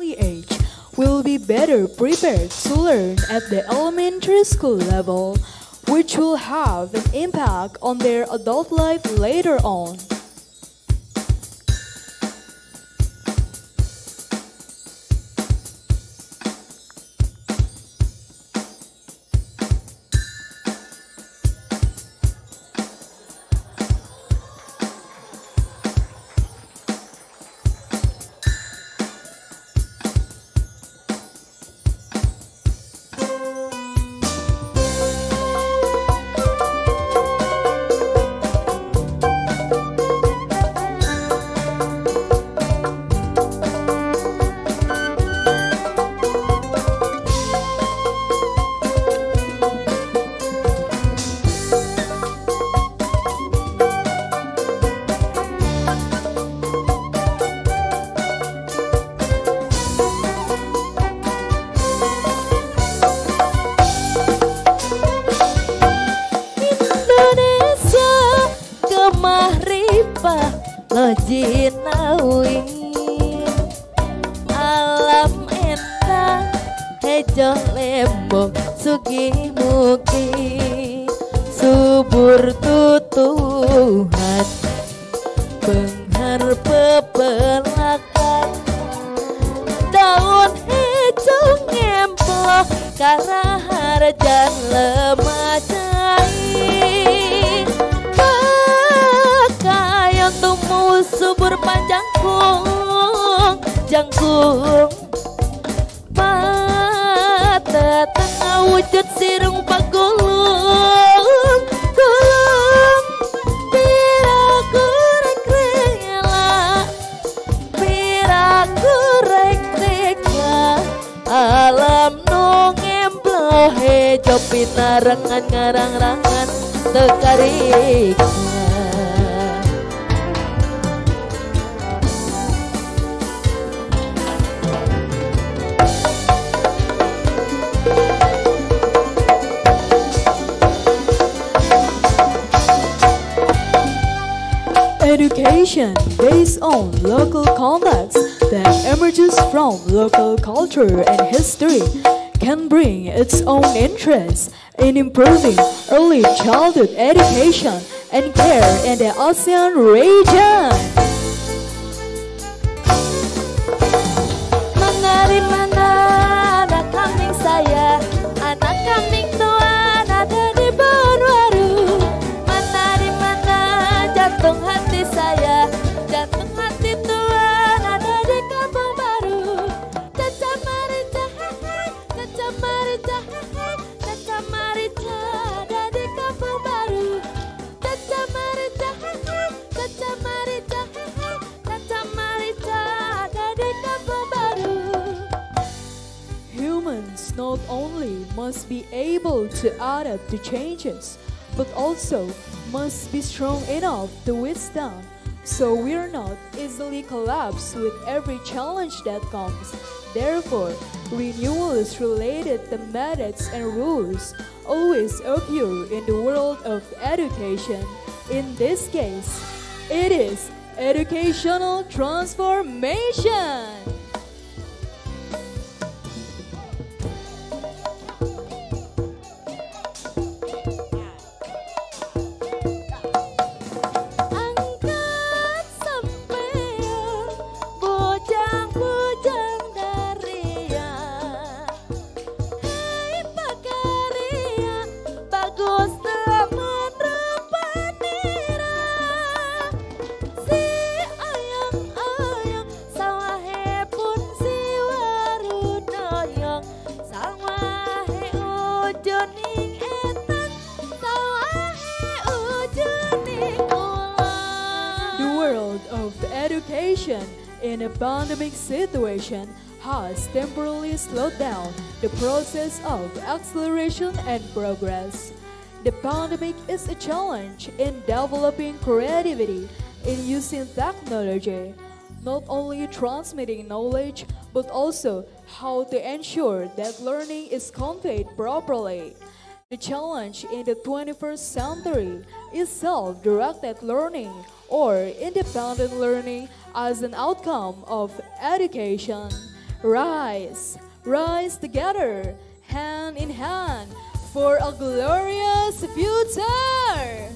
early age will be better prepared to learn at the elementary school level, which will have an impact on their adult life later on. Lojinawi alam endah hejo lembo sugi mugi subur tutuhan penghar pepelakan daun hejo ngemplo karahar jan lemah cair tumu subur panjangkung jangkung mata tengah wujud sirung pagulung gulung piraku rek-rela piraku rek-reka alam nu ngemplo hejo pinarengan ngarang-rangan tekarika. Education based on local context that emerges from local culture and history can bring its own interest in improving early childhood education and care in the ASEAN region. Mengari mana anak kambing saya, anak kambing tua ada di Bonwaru. Menari mana jantung hati saya, jantung hati Tuhan ada di Kampung Baru. Caca marica, caca marica, caca marica ada di Kampung Baru. Caca marica, caca marica, caca marica ada di Kampung Baru. Humans not only must be able to adapt to changes, but also must be strong enough to withstand, so we're not easily collapsed with every challenge that comes. Therefore, renewals related to methods and rules always occur in the world of education. In this case, it is educational transformation. In a pandemic situation has temporarily slowed down the process of acceleration and progress. The pandemic is a challenge in developing creativity, in using technology, not only transmitting knowledge, but also how to ensure that learning is conveyed properly. The challenge in the 21st century is self-directed learning or independent learning as an outcome of education. Rise, rise together, hand in hand, for a glorious future!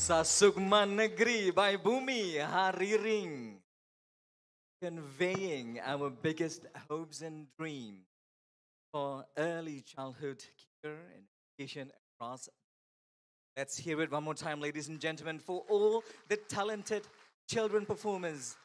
Sasukman Negeri by Bumi Hariring, conveying our biggest hopes and dreams for early childhood care and education across. Let's hear it one more time, ladies and gentlemen, for all the talented children performers.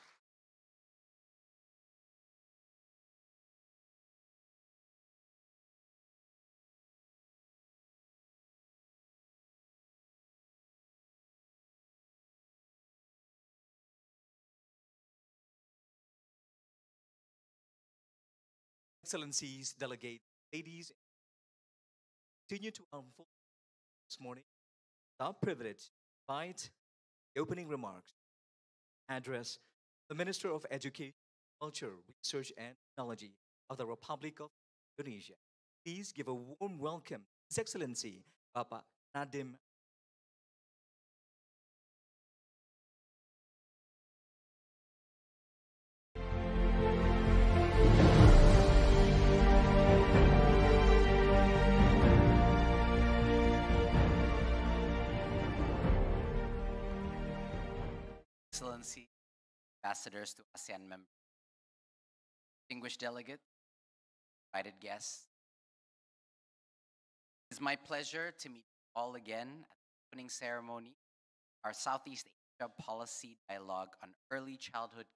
Excellencies, delegates, ladies, continue to unfold this morning. It's our privilege to invite the opening remarks, address the Minister of Education, Culture, Research and Technology of the Republic of Indonesia. Please give a warm welcome to His Excellency, Bapak Nadiem. Excellency, ambassadors to ASEAN members, distinguished delegates, invited guests. It is my pleasure to meet you all again at the opening ceremony, our Southeast Asia Policy Dialogue on Early Childhood.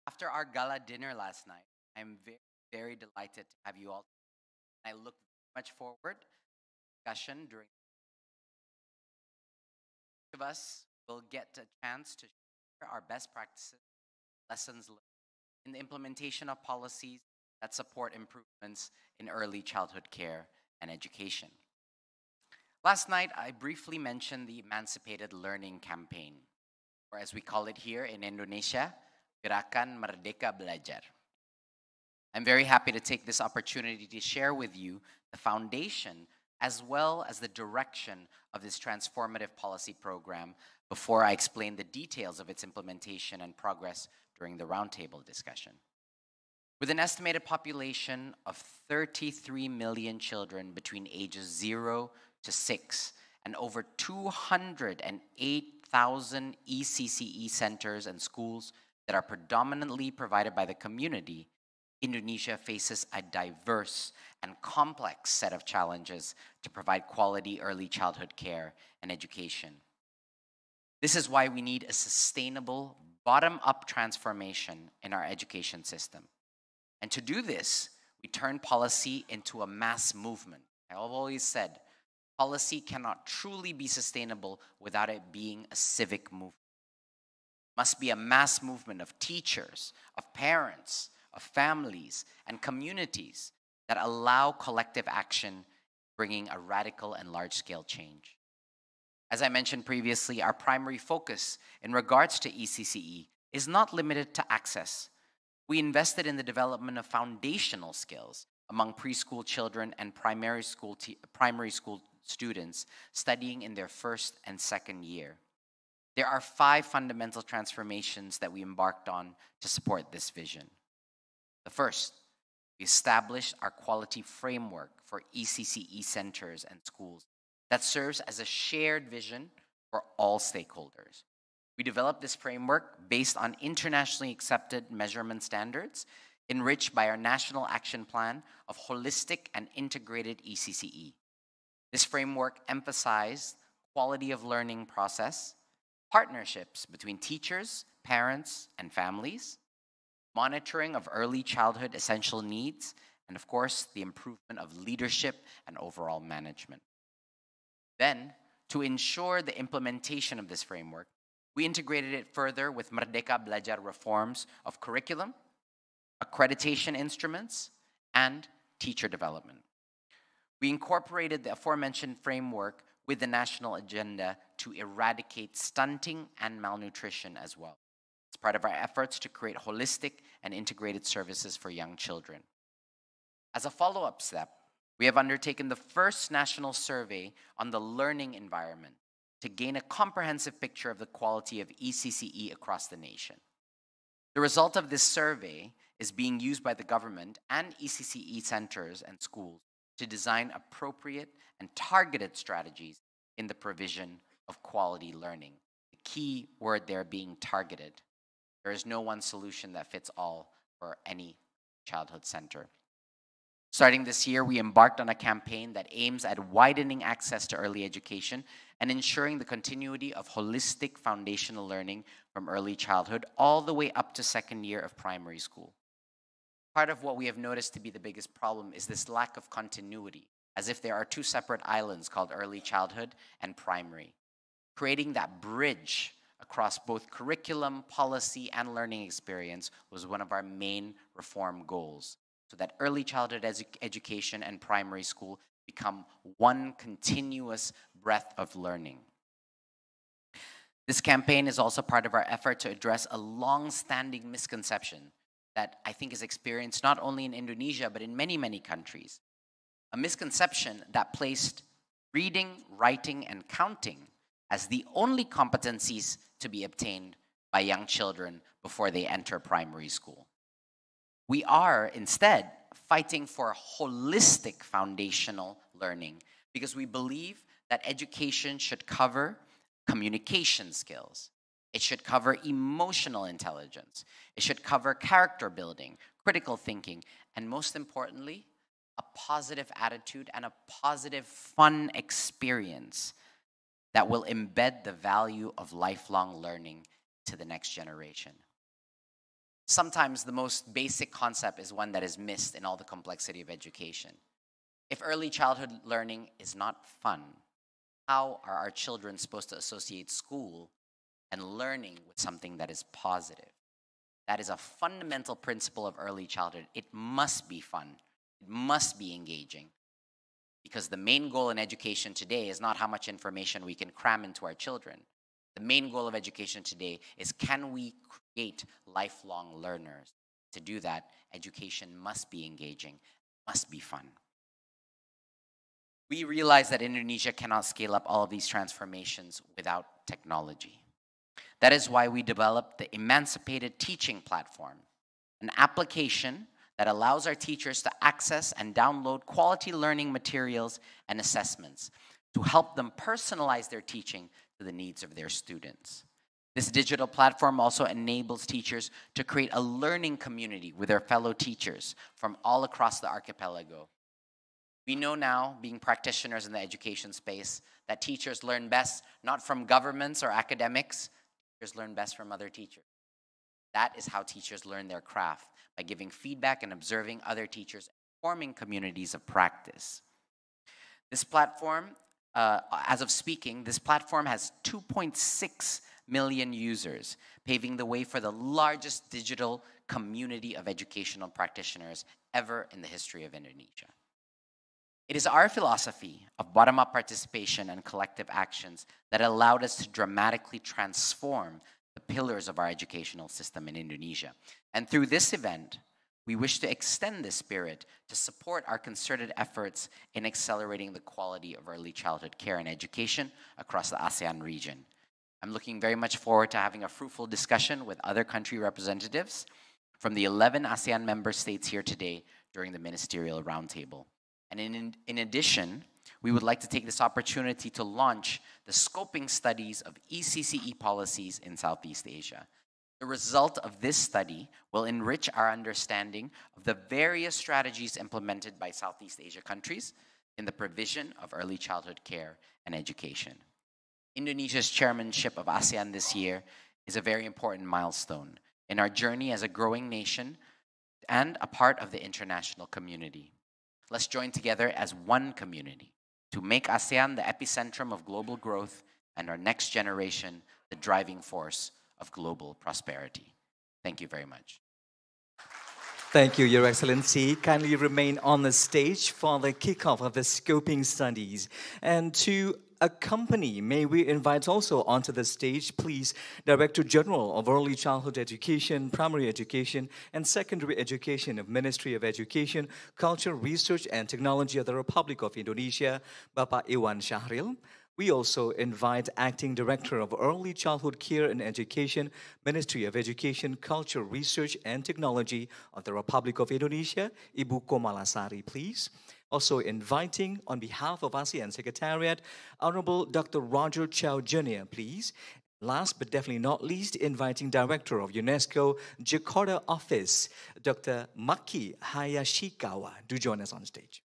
After our gala dinner last night, I am very, very delighted to have you all. I look much forward to the discussion during. Of us will get a chance to share our best practices, lessons learned in the implementation of policies that support improvements in early childhood care and education. Last night, I briefly mentioned the Emancipated Learning Campaign, or as we call it here in Indonesia, Gerakan Merdeka Belajar. I'm very happy to take this opportunity to share with you the foundation as well as the direction of this transformative policy program before I explain the details of its implementation and progress during the roundtable discussion. With an estimated population of 33 million children between ages 0 to 6 and over 208,000 ECCE centers and schools that are predominantly provided by the community, Indonesia faces a diverse and complex set of challenges to provide quality early childhood care and education. This is why we need a sustainable, bottom-up transformation in our education system. And to do this, we turn policy into a mass movement. I've always said, policy cannot truly be sustainable without it being a civic movement. It must be a mass movement of teachers, of parents, of families and communities that allow collective action, bringing a radical and large-scale change. As I mentioned previously, our primary focus in regards to ECCE is not limited to access. We invested in the development of foundational skills among preschool children and primary school students studying in their first and second year. There are 5 fundamental transformations that we embarked on to support this vision. The first, we established our quality framework for ECCE centers and schools that serves as a shared vision for all stakeholders. We developed this framework based on internationally accepted measurement standards enriched by our National Action Plan of Holistic and Integrated ECCE. This framework emphasized quality of learning process, partnerships between teachers, parents, and families, monitoring of early childhood essential needs, and of course, the improvement of leadership and overall management. Then, to ensure the implementation of this framework, we integrated it further with Merdeka Belajar reforms of curriculum, accreditation instruments, and teacher development. We incorporated the aforementioned framework with the national agenda to eradicate stunting and malnutrition as well. It's part of our efforts to create holistic and integrated services for young children. As a follow-up step, we have undertaken the first national survey on the learning environment to gain a comprehensive picture of the quality of ECCE across the nation. The result of this survey is being used by the government and ECCE centers and schools to design appropriate and targeted strategies in the provision of quality learning. The key word there being targeted. There is no one solution that fits all for any childhood center. Starting this year, we embarked on a campaign that aims at widening access to early education and ensuring the continuity of holistic foundational learning from early childhood all the way up to second year of primary school. Part of what we have noticed to be the biggest problem is this lack of continuity, as if there are two separate islands called early childhood and primary. Creating that bridge across both curriculum, policy, and learning experience was one of our main reform goals, so that early childhood education and primary school become one continuous breadth of learning. This campaign is also part of our effort to address a long-standing misconception that I think is experienced not only in Indonesia, but in many, many countries. A misconception that placed reading, writing, and counting as the only competencies to be obtained by young children before they enter primary school. We are instead fighting for holistic foundational learning because we believe that education should cover communication skills. It should cover emotional intelligence. It should cover character building, critical thinking, and most importantly, a positive attitude and a positive, fun experience that will embed the value of lifelong learning to the next generation. Sometimes the most basic concept is one that is missed in all the complexity of education. If early childhood learning is not fun, how are our children supposed to associate school and learning with something that is positive? That is a fundamental principle of early childhood. It must be fun. It must be engaging. Because the main goal in education today is not how much information we can cram into our children. The main goal of education today is, can we create lifelong learners? To do that, education must be engaging, must be fun. We realize that Indonesia cannot scale up all of these transformations without technology. That is why we developed the Emancipated Teaching Platform, an application that allows our teachers to access and download quality learning materials and assessments to help them personalize their teaching to the needs of their students. This digital platform also enables teachers to create a learning community with their fellow teachers from all across the archipelago. We know now, being practitioners in the education space, that teachers learn best not from governments or academics, teachers learn best from other teachers. That is how teachers learn their craft, by giving feedback and observing other teachers, forming communities of practice. This platform, as of speaking, this platform has 2.6 million users, paving the way for the largest digital community of educational practitioners ever in the history of Indonesia. It is our philosophy of bottom-up participation and collective actions that allowed us to dramatically transform the pillars of our educational system in Indonesia. And through this event, we wish to extend this spirit to support our concerted efforts in accelerating the quality of early childhood care and education across the ASEAN region. I'm looking very much forward to having a fruitful discussion with other country representatives from the 11 ASEAN member states here today during the Ministerial Roundtable. And in addition, we would like to take this opportunity to launch the scoping studies of ECCE policies in Southeast Asia. The result of this study will enrich our understanding of the various strategies implemented by Southeast Asia countries in the provision of early childhood care and education. Indonesia's chairmanship of ASEAN this year is a very important milestone in our journey as a growing nation and a part of the international community. Let's join together as one community to make ASEAN the epicentrum of global growth and our next generation the driving force of global prosperity. Thank you very much. Thank you, Your Excellency. Kindly remain on the stage for the kickoff of the scoping studies. And to accompany, may we invite also onto the stage, please, Director General of Early Childhood Education, Primary Education, and Secondary Education of Ministry of Education, Culture, Research, and Technology of the Republic of Indonesia, Bapak Iwan Syahril. We also invite Acting Director of Early Childhood Care and Education, Ministry of Education, Culture, Research, and Technology of the Republic of Indonesia, Ibu Komalasari, please. Also inviting, on behalf of ASEAN Secretariat, Honorable Dr. Roger Chow Jr., please. Last but definitely not least, inviting Director of UNESCO Jakarta Office, Dr. Maki Hayashikawa, to join us on stage.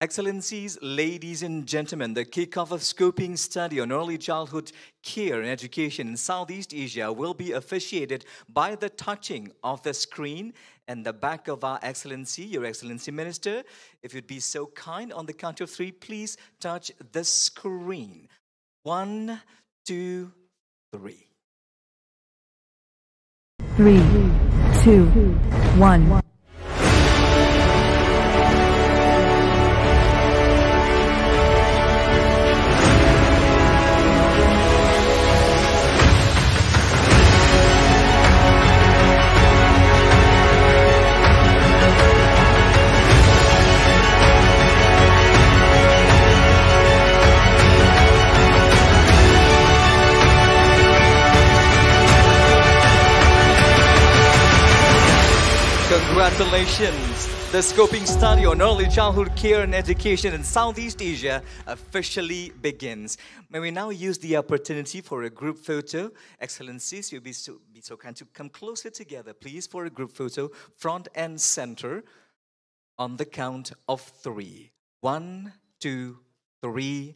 Excellencies, ladies and gentlemen, the kickoff of scoping study on early childhood care and education in Southeast Asia will be officiated by the touching of the screen and the back of our Excellency, Your Excellency Minister. If you'd be so kind, on the count of three, please touch the screen. 1, 2, 3. 3, 2, 1. Congratulations! The scoping study on early childhood care and education in Southeast Asia officially begins. May we now use the opportunity for a group photo. Excellencies, you'll be so kind to come closer together, please, for a group photo, front and center, on the count of 3. 1, 2, 3.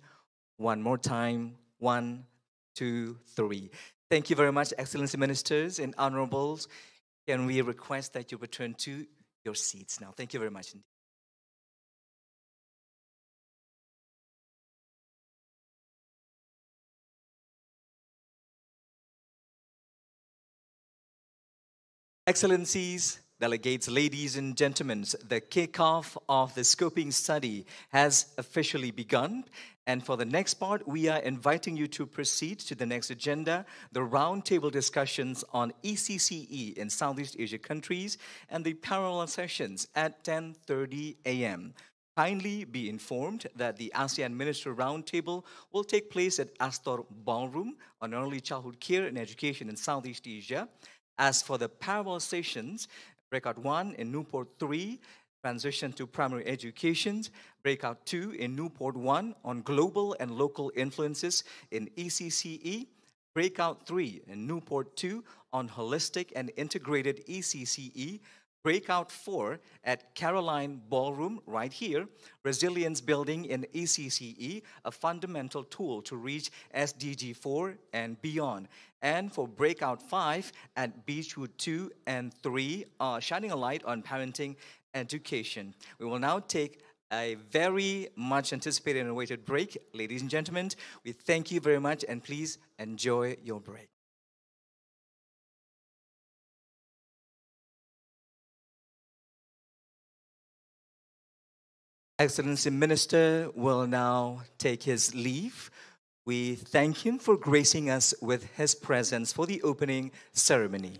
One more time. 1, 2, 3. Thank you very much, Excellency Ministers and Honorables. Can we request that you return to your seats now? Thank you very much indeed. Excellencies, delegates, ladies and gentlemen, the kickoff of the scoping study has officially begun. And for the next part, we are inviting you to proceed to the next agenda, the roundtable discussions on ECCE in Southeast Asia countries and the parallel sessions at 10:30 a.m. Kindly be informed that the ASEAN Minister Roundtable will take place at Astor Ballroom on early childhood care and education in Southeast Asia. As for the parallel sessions, Breakout 1 in Newport 3, transition to primary education. Breakout 2 in Newport 1 on global and local influences in ECCE. Breakout 3 in Newport 2 on holistic and integrated ECCE. Breakout 4 at Caroline Ballroom right here, resilience building in ECCE, a fundamental tool to reach SDG 4 and beyond. And for breakout 5 at Beechwood 2 and 3, shining a light on parenting education. We will now take a very much anticipated and awaited break. Ladies and gentlemen, we thank you very much and please enjoy your break. Excellency Minister will now take his leave. We thank him for gracing us with his presence for the opening ceremony.